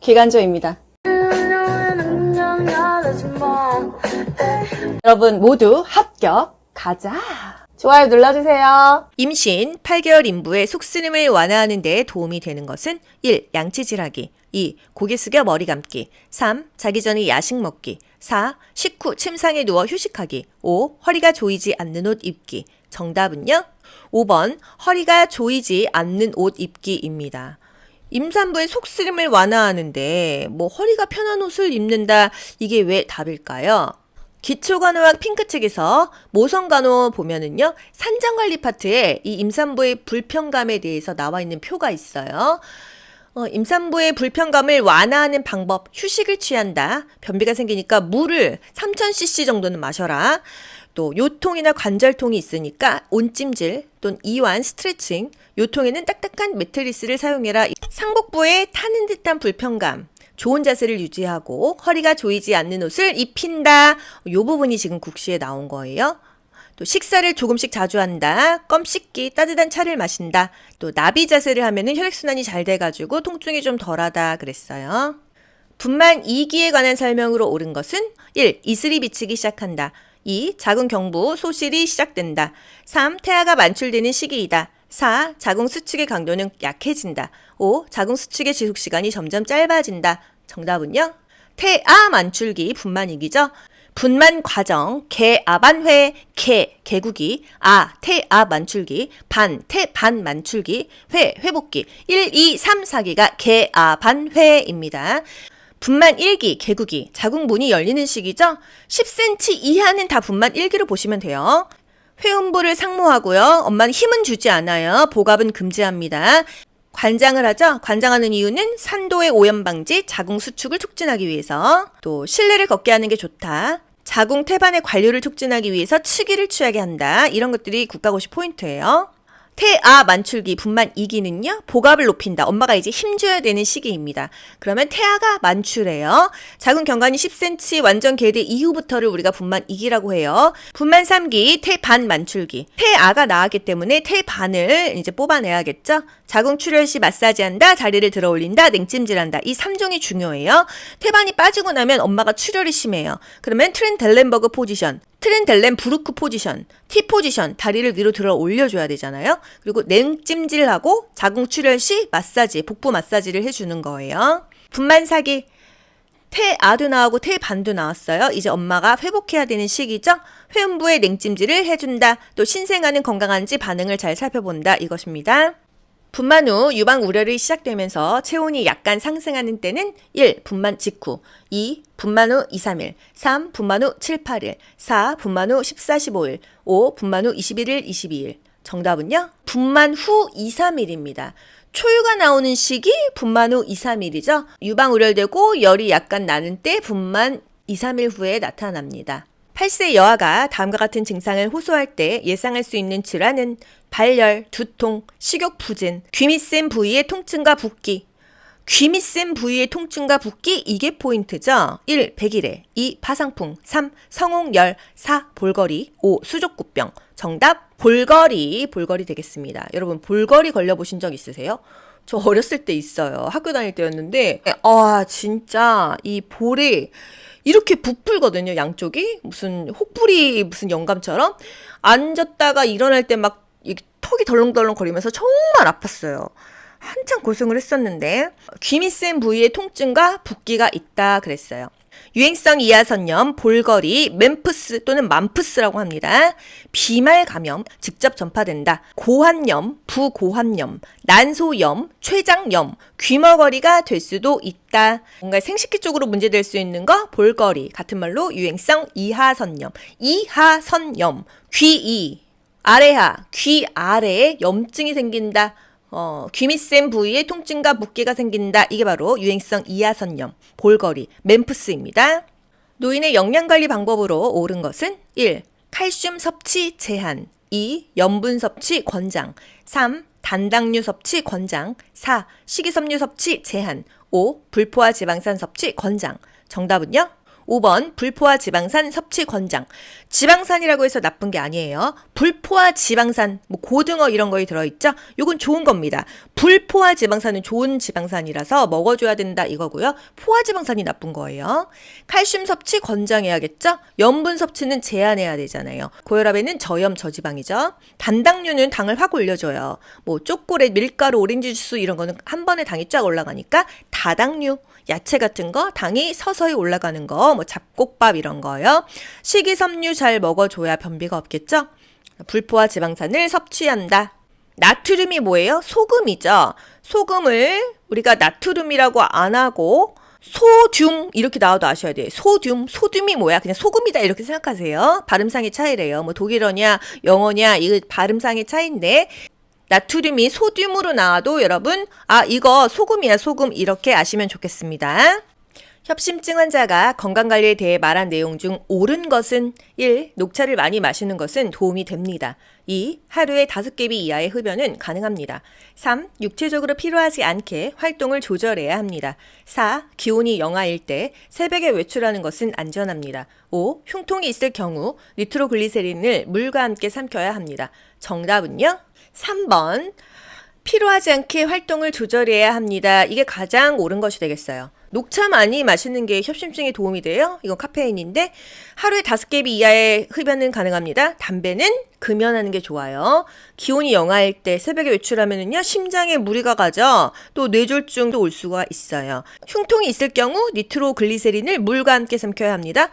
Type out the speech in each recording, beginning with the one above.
기관조입니다. 여러분 모두 합격! 가자! 좋아요 눌러주세요. 임신 8개월 인부의 속쓰림을 완화하는 데 도움이 되는 것은 1. 양치질하기 2. 고개 숙여 머리 감기 3. 자기 전에 야식 먹기 4. 식후 침상에 누워 휴식하기 5. 허리가 조이지 않는 옷 입기. 정답은요? 5번 허리가 조이지 않는 옷 입기입니다. 임산부의 속쓰림을 완화하는데 허리가 편한 옷을 입는다, 이게 왜 답일까요? 기초간호학 핑크책에서 모성간호 보면은요, 산장관리 파트에 이 임산부의 불편감에 대해서 나와 있는 표가 있어요. 임산부의 불편감을 완화하는 방법, 휴식을 취한다. 변비가 생기니까 물을 3000cc 정도는 마셔라. 또 요통이나 관절통이 있으니까 온찜질 또는 이완, 스트레칭, 요통에는 딱딱한 매트리스를 사용해라. 상복부에 타는 듯한 불편감, 좋은 자세를 유지하고 허리가 조이지 않는 옷을 입힌다. 이 부분이 지금 국시에 나온 거예요. 또 식사를 조금씩 자주 한다. 껌 씹기, 따뜻한 차를 마신다. 또 나비 자세를 하면은 혈액순환이 잘 돼가지고 통증이 좀 덜하다 그랬어요. 분만 2기에 관한 설명으로 옳은 것은 1. 이슬이 비치기 시작한다. 2. 자궁 경부, 소실이 시작된다. 3. 태아가 만출되는 시기이다. 4. 자궁 수축의 강도는 약해진다. 5. 자궁 수축의 지속시간이 점점 짧아진다. 정답은요? 태아 만출기, 분만이기죠. 분만 과정, 개아반회, 개구기, 태아 만출기, 태반 만출기, 회복기, 1, 2, 3, 4기가 개아반회입니다. 분만 1기, 개구기, 자궁문이 열리는 시기죠. 10cm 이하는 다 분만 1기로 보시면 돼요. 회음부를 상모하고요. 엄마는 힘은 주지 않아요. 복압은 금지합니다. 관장을 하죠. 관장하는 이유는 산도의 오염 방지, 자궁 수축을 촉진하기 위해서. 또 실내를 걷게 하는 게 좋다. 자궁 태반의 관료를 촉진하기 위해서 치기를 취하게 한다. 이런 것들이 국가고시 포인트예요. 태아 만출기, 분만 2기는요, 복압을 높인다. 엄마가 이제 힘줘야 되는 시기입니다. 그러면 태아가 만출해요. 자궁 경관이 10cm 완전 개대 이후부터를 우리가 분만 2기라고 해요. 분만 3기, 태반 만출기. 태아가 나왔기 때문에 태반을 이제 뽑아내야겠죠? 자궁 출혈 시 마사지한다, 자리를 들어 올린다, 냉찜질한다. 이 3종이 중요해요. 태반이 빠지고 나면 엄마가 출혈이 심해요. 그러면 트렌델렌버그 포지션, 트렌델렌부르크 포지션, T 포지션, 다리를 위로 들어 올려줘야 되잖아요. 그리고 냉찜질하고 자궁 출혈 시 마사지, 복부 마사지를 해주는 거예요. 분만 4기, 태아도 나오고 태반도 나왔어요. 이제 엄마가 회복해야 되는 시기죠. 회음부에 냉찜질을 해준다. 또 신생아는 건강한지 반응을 잘 살펴본다. 이것입니다. 분만 후 유방 우려를 시작되면서 체온이 약간 상승하는 때는 1. 분만 직후, 2. 분만 후 2, 3일, 3. 분만 후 7, 8일, 4. 분만 후 14, 15일, 5. 분만 후 21일, 22일. 정답은요? 분만 후 2, 3일입니다. 초유가 나오는 시기 분만 후 2, 3일이죠. 유방 우려되고 열이 약간 나는 때 분만 2, 3일 후에 나타납니다. 8세 여아가 다음과 같은 증상을 호소할 때 예상할 수 있는 질환은 발열, 두통, 식욕 부진, 귀밑샘 부위의 통증과 붓기. 귀밑샘 부위의 통증과 붓기, 이게 포인트죠. 1. 백일해, 2. 파상풍, 3. 성홍열, 4. 볼거리, 5. 수족구병. 정답 볼거리 되겠습니다. 여러분 볼거리 걸려보신 적 있으세요? 저 어렸을 때 있어요. 학교 다닐 때였는데 진짜 이 볼이 이렇게 부풀거든요. 양쪽이 무슨 혹부리 무슨 영감처럼 앉았다가 일어날 때 막 턱이 덜렁덜렁 거리면서 정말 아팠어요. 한참 고생을 했었는데 귀밑샘 부위에 통증과 붓기가 있다 그랬어요. 유행성 이하선염, 볼거리, 멤프스 또는 맘프스라고 합니다. 비말 감염, 직접 전파된다. 고환염, 부고환염, 난소염, 췌장염, 귀머거리가 될 수도 있다. 뭔가 생식기 쪽으로 문제될 수 있는 거, 볼거리, 같은 말로 유행성 이하선염, 이하선염, 귀 아래에 염증이 생긴다. 귀밑샘 부위에 통증과 붓기가 생긴다. 이게 바로 유행성 이하선염, 볼거리, 멤프스입니다. 노인의 영양관리 방법으로 옳은 것은 1. 칼슘 섭취 제한, 2. 염분 섭취 권장, 3. 단당류 섭취 권장, 4. 식이섬유 섭취 제한, 5. 불포화 지방산 섭취 권장. 정답은요? 5번 불포화 지방산 섭취 권장. 지방산이라고 해서 나쁜 게 아니에요. 불포화 지방산, 뭐 고등어 이런 거에 들어있죠? 요건 좋은 겁니다. 불포화 지방산은 좋은 지방산이라서 먹어줘야 된다 이거고요. 포화 지방산이 나쁜 거예요. 칼슘 섭취 권장해야겠죠? 염분 섭취는 제한해야 되잖아요. 고혈압에는 저염 저지방이죠. 단당류는 당을 확 올려줘요. 뭐 초콜릿, 밀가루, 오렌지 주스 이런 거는 한 번에 당이 쫙 올라가니까 다당류, 야채 같은 거 당이 서서히 올라가는 거, 뭐 잡곡밥 이런 거요. 식이섬유 잘 먹어줘야 변비가 없겠죠? 불포화 지방산을 섭취한다. 나트륨이 뭐예요? 소금이죠. 소금을 우리가 나트륨이라고 안 하고 소듐 이렇게 나와도 아셔야 돼요. 소듐이 뭐야? 그냥 소금이다 이렇게 생각하세요. 발음상의 차이래요. 뭐 독일어냐 영어냐 이거 발음상의 차이인데 나트륨이 소듐으로 나와도 여러분 이거 소금이야 소금 이렇게 아시면 좋겠습니다. 협심증 환자가 건강관리에 대해 말한 내용 중 옳은 것은 1. 녹차를 많이 마시는 것은 도움이 됩니다. 2. 하루에 5개비 이하의 흡연은 가능합니다. 3. 육체적으로 필요하지 않게 활동을 조절해야 합니다. 4. 기온이 영하일 때 새벽에 외출하는 것은 안전합니다. 5. 흉통이 있을 경우 니트로글리세린을 물과 함께 삼켜야 합니다. 정답은요? 3번. 필요하지 않게 활동을 조절해야 합니다. 이게 가장 옳은 것이 되겠어요. 녹차 많이 마시는 게 협심증에 도움이 돼요. 이건 카페인인데 하루에 5개비 이하의 흡연은 가능합니다. 담배는 금연하는 게 좋아요. 기온이 영하일 때 새벽에 외출하면은요 심장에 무리가 가죠. 또 뇌졸중도 올 수가 있어요. 흉통이 있을 경우 니트로글리세린을 물과 함께 삼켜야 합니다.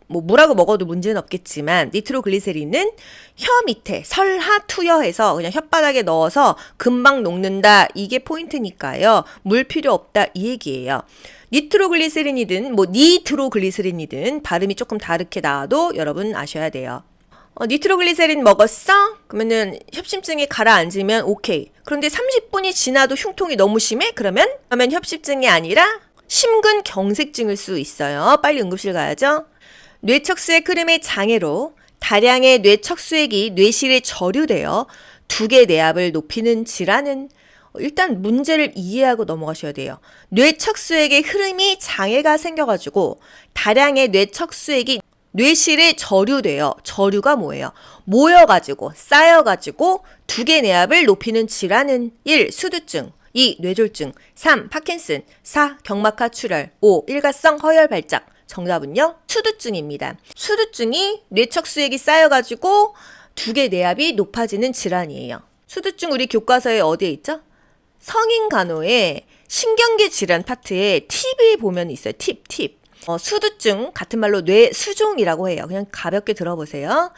뭐 물하고 먹어도 문제는 없겠지만 니트로글리세린은 혀 밑에 설하투여해서 그냥 혓바닥에 넣어서 금방 녹는다. 이게 포인트니까요. 물 필요 없다 이 얘기예요. 니트로글리세린이든 뭐 니트로글리세린이든 발음이 조금 다르게 나와도 여러분 아셔야 돼요. 니트로글리세린 먹었어? 그러면은 협심증이 가라앉으면 오케이. 그런데 30분이 지나도 흉통이 너무 심해? 그러면 협심증이 아니라 심근경색증일 수 있어요. 빨리 응급실 가야죠. 뇌척수의 흐름의 장애로 다량의 뇌척수액이 뇌실에 저류되어 두개 내압을 높이는 질환은 일단 문제를 이해하고 넘어가셔야 돼요. 뇌척수액의 흐름이 장애가 생겨가지고 다량의 뇌척수액이 뇌실에 저류돼요. 저류가 뭐예요? 모여가지고 쌓여가지고 두개 내압을 높이는 질환은 1. 수두증 2. 뇌졸중 3. 파킨슨 4. 경막하 출혈 5. 일가성 허혈 발작 정답은요? 수두증입니다. 수두증이 뇌척수액이 쌓여가지고 두개 내압이 높아지는 질환이에요. 수두증 우리 교과서에 어디에 있죠? 성인간호에 신경계 질환 파트에 팁에 보면 있어요. 팁. 수두증 같은 말로 뇌수종이라고 해요. 그냥 가볍게 들어보세요.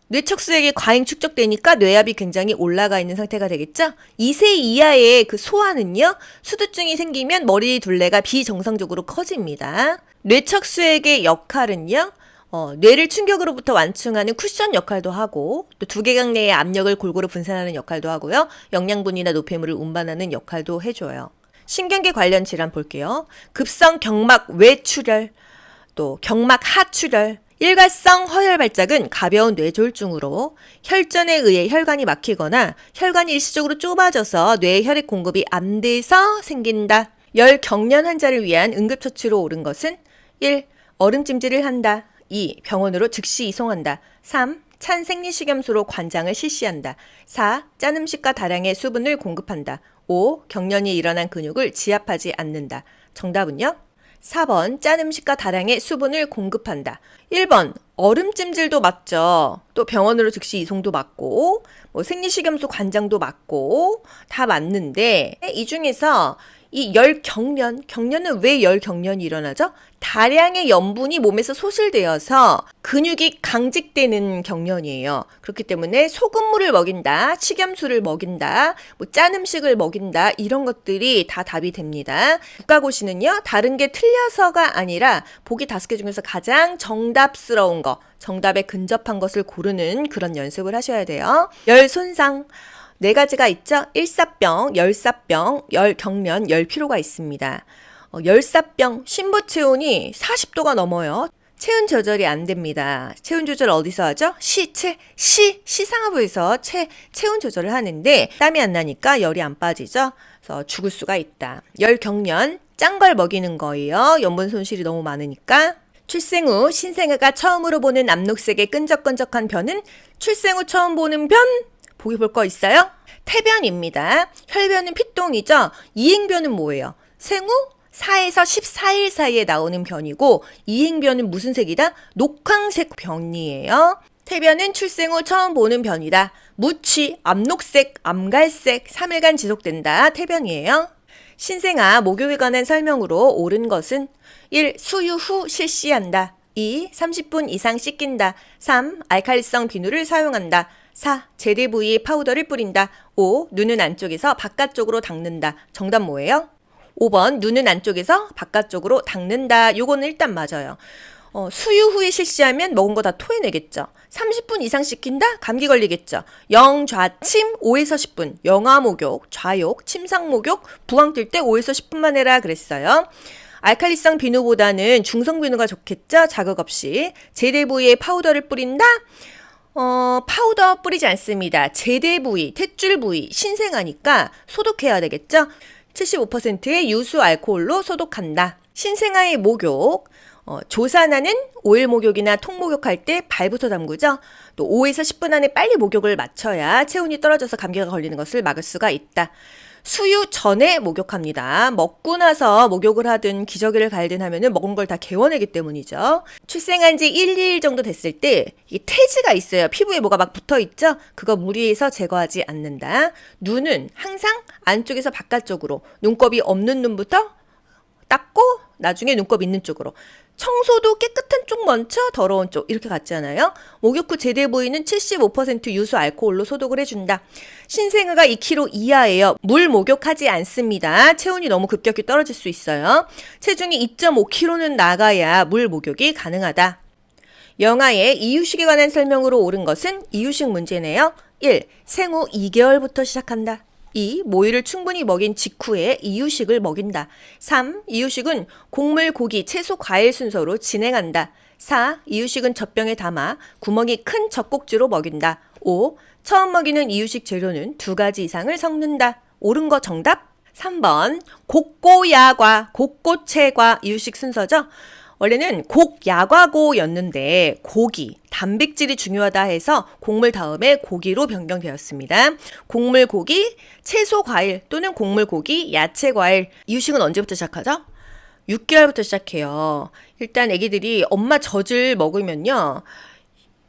뇌척수액이 과잉 축적되니까 뇌압이 굉장히 올라가 있는 상태가 되겠죠? 2세 이하의 그 소아는요, 수두증이 생기면 머리 둘레가 비정상적으로 커집니다. 뇌척수액의 역할은요, 뇌를 충격으로부터 완충하는 쿠션 역할도 하고, 또 두개강 내의 압력을 골고루 분산하는 역할도 하고요, 영양분이나 노폐물을 운반하는 역할도 해줘요. 신경계 관련 질환 볼게요. 급성 경막 외출혈, 또 경막 하출혈, 일가성 허혈 발작은 가벼운 뇌졸중으로 혈전에 의해 혈관이 막히거나 혈관이 일시적으로 좁아져서 뇌에 혈액 공급이 안 돼서 생긴다. 열경련 환자를 위한 응급처치로 옳은 것은 1. 얼음찜질을 한다. 2. 병원으로 즉시 이송한다. 3. 찬 생리식염수로 관장을 실시한다. 4. 짠 음식과 다량의 수분을 공급한다. 5. 경련이 일어난 근육을 지압하지 않는다. 정답은요? 4번 짠 음식과 다량의 수분을 공급한다. 1번 얼음찜질도 맞죠. 또 병원으로 즉시 이송도 맞고 뭐 생리식염수 관장도 맞고 다 맞는데 이 중에서 이 경련은 왜 열경련이 일어나죠? 다량의 염분이 몸에서 소실되어서 근육이 강직되는 경련이에요. 그렇기 때문에 소금물을 먹인다, 식염수를 먹인다, 뭐 짠 음식을 먹인다 이런 것들이 다 답이 됩니다. 국가고시는요. 다른 게 틀려서가 아니라 보기 5개 중에서 가장 정답스러운 거, 정답에 근접한 것을 고르는 그런 연습을 하셔야 돼요. 열 손상 4가지가 있죠. 일사병, 열사병, 열경련, 열피로가 있습니다. 열사병, 심부체온이 40도가 넘어요. 체온 조절이 안 됩니다. 체온 조절 어디서 하죠? 시상하부에서 체온 조절을 하는데 땀이 안 나니까 열이 안 빠지죠. 그래서 죽을 수가 있다. 열경련, 짠 걸 먹이는 거예요. 염분 손실이 너무 많으니까. 출생 후 신생아가 처음으로 보는 암록색의 끈적끈적한 변은 출생 후 처음 보는 변? 보기 볼 거 있어요? 태변입니다. 혈변은 피똥이죠. 이행변은 뭐예요? 생후 4에서 14일 사이에 나오는 변이고 이행변은 무슨 색이다? 녹황색 변이에요. 태변은 출생 후 처음 보는 변이다. 무취, 암록색, 암갈색, 3일간 지속된다. 태변이에요. 신생아 목욕에 관한 설명으로 옳은 것은 1. 수유 후 실시한다. 2. 30분 이상 씻긴다. 3. 알칼리성 비누를 사용한다. 4. 제대 부위에 파우더를 뿌린다. 5. 눈은 안쪽에서 바깥쪽으로 닦는다. 정답 뭐예요? 5번 눈은 안쪽에서 바깥쪽으로 닦는다. 요거는 일단 맞아요. 수유 후에 실시하면 먹은 거 다 토해내겠죠. 30분 이상 씻긴다? 감기 걸리겠죠. 영좌침 5에서 10분, 영아목욕, 좌욕, 침상목욕, 부항 뜰 때 5에서 10분만 해라 그랬어요. 알칼리성 비누보다는 중성 비누가 좋겠죠. 자극 없이. 제대 부위에 파우더를 뿌린다? 파우더 뿌리지 않습니다. 제대 부위, 탯줄 부위, 신생아니까 소독해야 되겠죠. 75%의 유수 알코올로 소독한다. 신생아의 목욕, 조산하는 오일 목욕이나 통 목욕할 때 발부터 담그죠. 또 5에서 10분 안에 빨리 목욕을 마쳐야 체온이 떨어져서 감기가 걸리는 것을 막을 수가 있다. 수유 전에 목욕합니다. 먹고 나서 목욕을 하든 기저귀를 갈든 하면은 먹은 걸 다 개워내기 때문이죠. 출생한 지 1, 2일 정도 됐을 때 이 태지가 있어요. 피부에 뭐가 막 붙어 있죠? 그거 무리해서 제거하지 않는다. 눈은 항상 안쪽에서 바깥쪽으로, 눈곱이 없는 눈부터 닦고 나중에 눈곱 있는 쪽으로. 청소도 깨끗한 쪽 먼저 더러운 쪽 이렇게 갔잖아요. 목욕 후 제대 부위는 75% 유수 알코올로 소독을 해준다. 신생아가 2kg 이하예요. 물 목욕하지 않습니다. 체온이 너무 급격히 떨어질 수 있어요. 체중이 2.5kg는 나가야 물 목욕이 가능하다. 영아의 이유식에 관한 설명으로 옳은 것은 이유식 문제네요. 1. 생후 2개월부터 시작한다. 2. 모유를 충분히 먹인 직후에 이유식을 먹인다. 3. 이유식은 곡물, 고기, 채소, 과일 순서로 진행한다. 4. 이유식은 젖병에 담아 구멍이 큰 젖꼭지로 먹인다. 5. 처음 먹이는 이유식 재료는 2가지 이상을 섞는다. 옳은 거 정답? 3번 곡고야과, 곡고채과 이유식 순서죠. 원래는 곡야과고였는데 고기, 단백질이 중요하다 해서 곡물 다음에 고기로 변경되었습니다. 곡물, 고기, 채소, 과일 또는 곡물, 고기, 야채, 과일. 이유식은 언제부터 시작하죠? 6개월부터 시작해요. 일단 아기들이 엄마 젖을 먹으면요.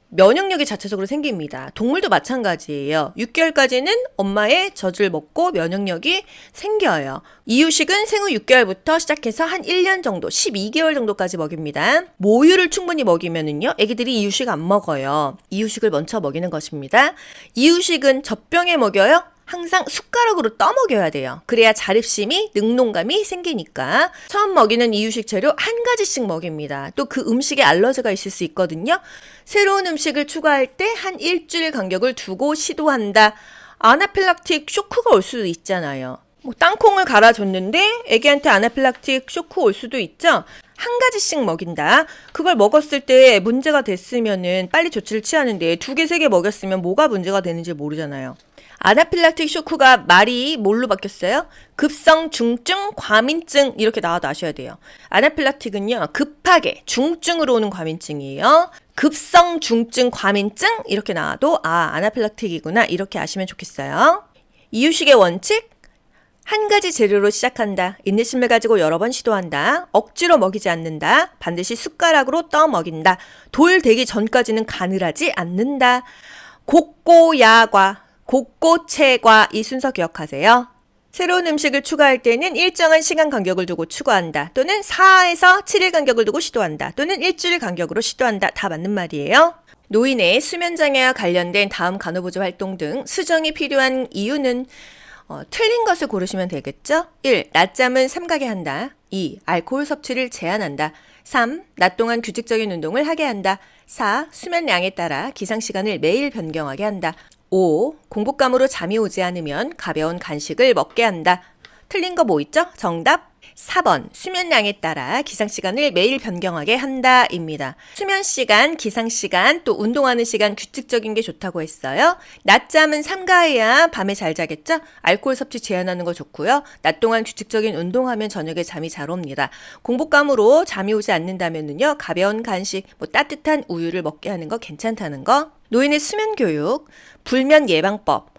면역력이 자체적으로 생깁니다. 동물도 마찬가지예요. 6개월까지는 엄마의 젖을 먹고 면역력이 생겨요. 이유식은 생후 6개월부터 시작해서 한 1년 정도, 12개월 정도까지 먹입니다. 모유를 충분히 먹이면은요, 아기들이 이유식 안 먹어요. 이유식을 먼저 먹이는 것입니다. 이유식은 젖병에 먹여요? 항상 숟가락으로 떠먹여야 돼요. 그래야 자립심이, 능동감이 생기니까. 처음 먹이는 이유식 재료 1가지씩 먹입니다. 또 그 음식에 알러지가 있을 수 있거든요. 새로운 음식을 추가할 때 한 일주일 간격을 두고 시도한다. 아나필락틱 쇼크가 올 수도 있잖아요. 땅콩을 갈아줬는데 애기한테 아나필락틱 쇼크 올 수도 있죠. 1가지씩 먹인다. 그걸 먹었을 때 문제가 됐으면은 빨리 조치를 취하는데 2개, 3개 먹였으면 뭐가 문제가 되는지 모르잖아요. 아나필락틱 쇼크가 말이 뭘로 바뀌었어요? 급성 중증 과민증 이렇게 나와도 아셔야 돼요. 아나필락틱은요 급하게 중증으로 오는 과민증이에요. 급성 중증 과민증 이렇게 나와도 아나필락틱이구나 이렇게 아시면 좋겠어요. 이유식의 원칙 1가지 재료로 시작한다. 인내심을 가지고 여러 번 시도한다. 억지로 먹이지 않는다. 반드시 숟가락으로 떠 먹인다. 돌 되기 전까지는 가늘하지 않는다. 곡고야과 곡고채과 이 순서 기억하세요. 새로운 음식을 추가할 때는 일정한 시간 간격을 두고 추가한다. 또는 4에서 7일 간격을 두고 시도한다. 또는 일주일 간격으로 시도한다. 다 맞는 말이에요. 노인의 수면장애와 관련된 다음 간호보조 활동 등 수정이 필요한 이유는 틀린 것을 고르시면 되겠죠? 1. 낮잠은 삼가게 한다. 2. 알코올 섭취를 제한한다. 3. 낮 동안 규칙적인 운동을 하게 한다. 4. 수면량에 따라 기상시간을 매일 변경하게 한다. 5. 공복감으로 잠이 오지 않으면 가벼운 간식을 먹게 한다. 틀린 거 뭐 있죠? 정답 4번 수면량에 따라 기상시간을 매일 변경하게 한다입니다. 수면시간, 기상시간, 또 운동하는 시간 규칙적인 게 좋다고 했어요. 낮잠은 삼가해야 밤에 잘 자겠죠? 알코올 섭취 제한하는 거 좋고요. 낮 동안 규칙적인 운동하면 저녁에 잠이 잘 옵니다. 공복감으로 잠이 오지 않는다면요, 가벼운 간식, 따뜻한 우유를 먹게 하는 거 괜찮다는 거. 노인의 수면 교육, 불면 예방법.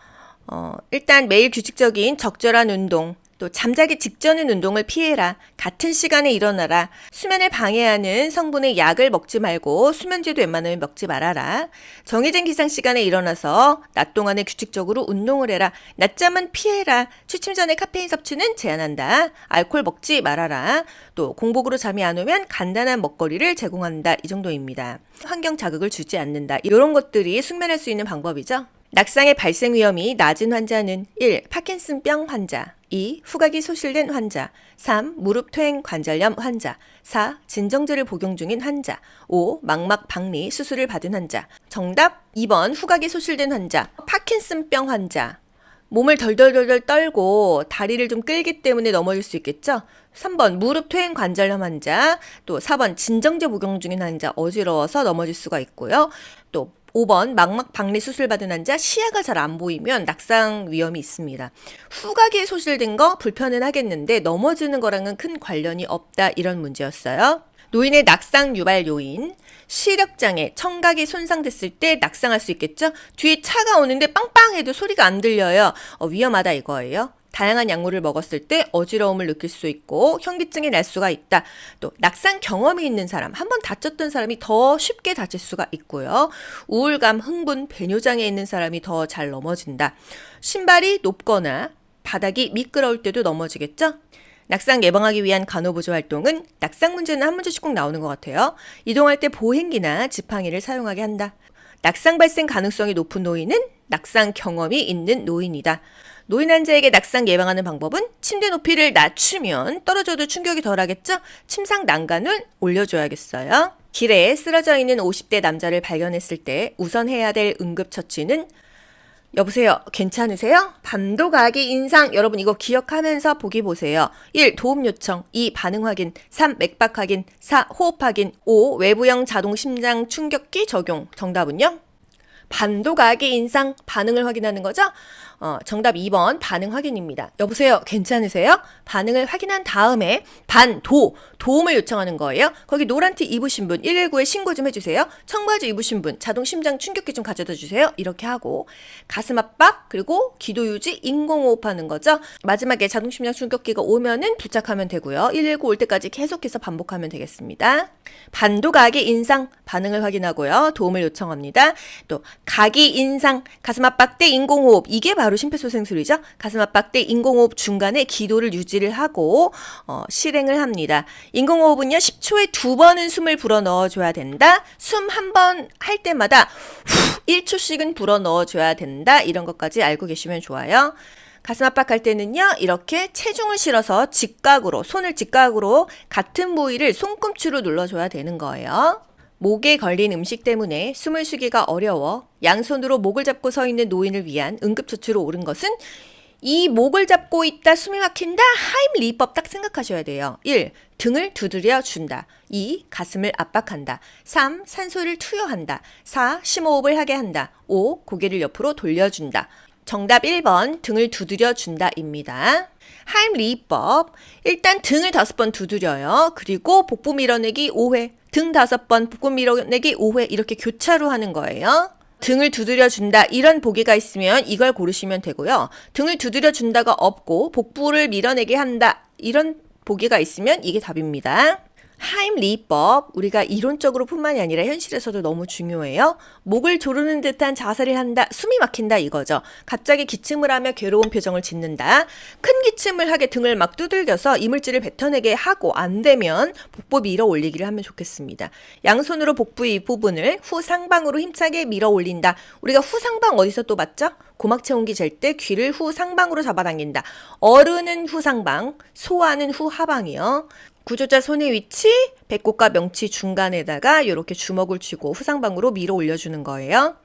일단 매일 규칙적인 적절한 운동, 또 잠자기 직전인 운동을 피해라. 같은 시간에 일어나라. 수면을 방해하는 성분의 약을 먹지 말고 수면제도 웬만하면 먹지 말아라. 정해진 기상시간에 일어나서 낮 동안에 규칙적으로 운동을 해라. 낮잠은 피해라. 취침 전에 카페인 섭취는 제한한다. 알코올 먹지 말아라. 또 공복으로 잠이 안 오면 간단한 먹거리를 제공한다. 이 정도입니다. 환경 자극을 주지 않는다. 이런 것들이 숙면할 수 있는 방법이죠. 낙상의 발생 위험이 낮은 환자는 1. 파킨슨병 환자, 2. 후각이 소실된 환자, 3. 무릎 퇴행 관절염 환자, 4. 진정제를 복용 중인 환자, 5. 망막 박리 수술을 받은 환자. 정답 2번 후각이 소실된 환자, 파킨슨병 환자. 몸을 덜덜덜덜 떨고 다리를 좀 끌기 때문에 넘어질 수 있겠죠? 3번 무릎 퇴행 관절염 환자, 또 4번 진정제 복용 중인 환자, 어지러워서 넘어질 수가 있고요. 또 5번 망막 박리 수술 받은 환자, 시야가 잘 안 보이면 낙상 위험이 있습니다. 후각이 소실된 거 불편은 하겠는데 넘어지는 거랑은 큰 관련이 없다, 이런 문제였어요. 노인의 낙상 유발 요인, 시력장애, 청각이 손상됐을 때 낙상할 수 있겠죠? 뒤에 차가 오는데 빵빵해도 소리가 안 들려요. 위험하다 이거예요. 다양한 약물을 먹었을 때 어지러움을 느낄 수 있고 현기증이 날 수가 있다. 또 낙상 경험이 있는 사람, 한번 다쳤던 사람이 더 쉽게 다칠 수가 있고요. 우울감, 흥분, 배뇨장애 있는 사람이 더 잘 넘어진다. 신발이 높거나 바닥이 미끄러울 때도 넘어지겠죠? 낙상 예방하기 위한 간호보조 활동은 낙상 문제는 한 문제씩 꼭 나오는 것 같아요. 이동할 때 보행기나 지팡이를 사용하게 한다. 낙상 발생 가능성이 높은 노인은 낙상 경험이 있는 노인이다. 노인 환자에게 낙상 예방하는 방법은 침대 높이를 낮추면 떨어져도 충격이 덜하겠죠? 침상 난간을 올려줘야겠어요. 길에 쓰러져 있는 50대 남자를 발견했을 때 우선 해야 될 응급처치는 여보세요, 괜찮으세요? 반도가기 인상. 여러분 이거 기억하면서 보기 보세요. 1. 도움 요청, 2. 반응 확인, 3. 맥박 확인, 4. 호흡 확인, 5. 외부형 자동 심장 충격기 적용. 정답은요? 반도가기 인상, 반응을 확인하는 거죠? 정답 2번 반응 확인입니다. 여보세요, 괜찮으세요? 반응을 확인한 다음에 도움을 요청하는 거예요. 거기 노란 티 입으신 분 119에 신고 좀 해주세요. 청바지 입으신 분 자동 심장 충격기 좀 가져다 주세요. 이렇게 하고 가슴 압박, 그리고 기도 유지, 인공호흡하는 거죠. 마지막에 자동 심장 충격기가 오면은 부착하면 되고요. 119 올 때까지 계속해서 반복하면 되겠습니다. 반도가기 인상, 반응을 확인하고요. 도움을 요청합니다. 또 가기 인상, 가슴 압박 때 인공호흡, 이게 바로 심폐소생술이죠. 가슴 압박 때 인공호흡 중간에 기도를 유지를 하고 실행을 합니다. 인공호흡은요 10초에 2번은 숨을 불어 넣어줘야 된다. 숨 한 번 할 때마다 1초씩은 불어 넣어줘야 된다. 이런 것까지 알고 계시면 좋아요. 가슴 압박할 때는요 이렇게 체중을 실어서 손을 직각으로 같은 부위를 손꿈치로 눌러줘야 되는 거예요. 목에 걸린 음식 때문에 숨을 쉬기가 어려워 양손으로 목을 잡고 서 있는 노인을 위한 응급처치로 옳은 것은 이 목을 잡고 있다 숨이 막힌다 하임리법 딱 생각하셔야 돼요. 1. 등을 두드려 준다. 2. 가슴을 압박한다. 3. 산소를 투여한다. 4. 심호흡을 하게 한다. 5. 고개를 옆으로 돌려준다. 정답 1번 등을 두드려 준다입니다. 하임리법, 일단 등을 5번 두드려요. 그리고 복부 밀어내기 5회, 등 5번, 복부 밀어내기 5회 이렇게 교차로 하는 거예요. 등을 두드려 준다 이런 보기가 있으면 이걸 고르시면 되고요. 등을 두드려 준다가 없고 복부를 밀어내게 한다 이런 보기가 있으면 이게 답입니다. 하임리법, 우리가 이론적으로 뿐만이 아니라 현실에서도 너무 중요해요. 목을 조르는 듯한 자세를 한다, 숨이 막힌다 이거죠. 갑자기 기침을 하며 괴로운 표정을 짓는다. 큰 기침을 하게 등을 막 두들겨서 이물질을 뱉어내게 하고 안 되면 복부 밀어 올리기를 하면 좋겠습니다. 양손으로 복부 이 부분을 후상방으로 힘차게 밀어 올린다. 우리가 후상방 어디서 또 봤죠? 고막 체온기 잴 때 귀를 후상방으로 잡아당긴다. 어른은 후상방, 소아는 후하방이요. 구조자 손의 위치, 배꼽과 명치 중간에다가 이렇게 주먹을 쥐고 후상방으로 밀어 올려주는 거예요.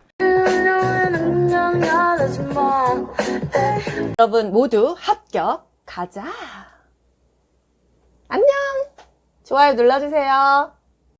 여러분 모두 합격. 가자. 안녕! 좋아요 눌러주세요.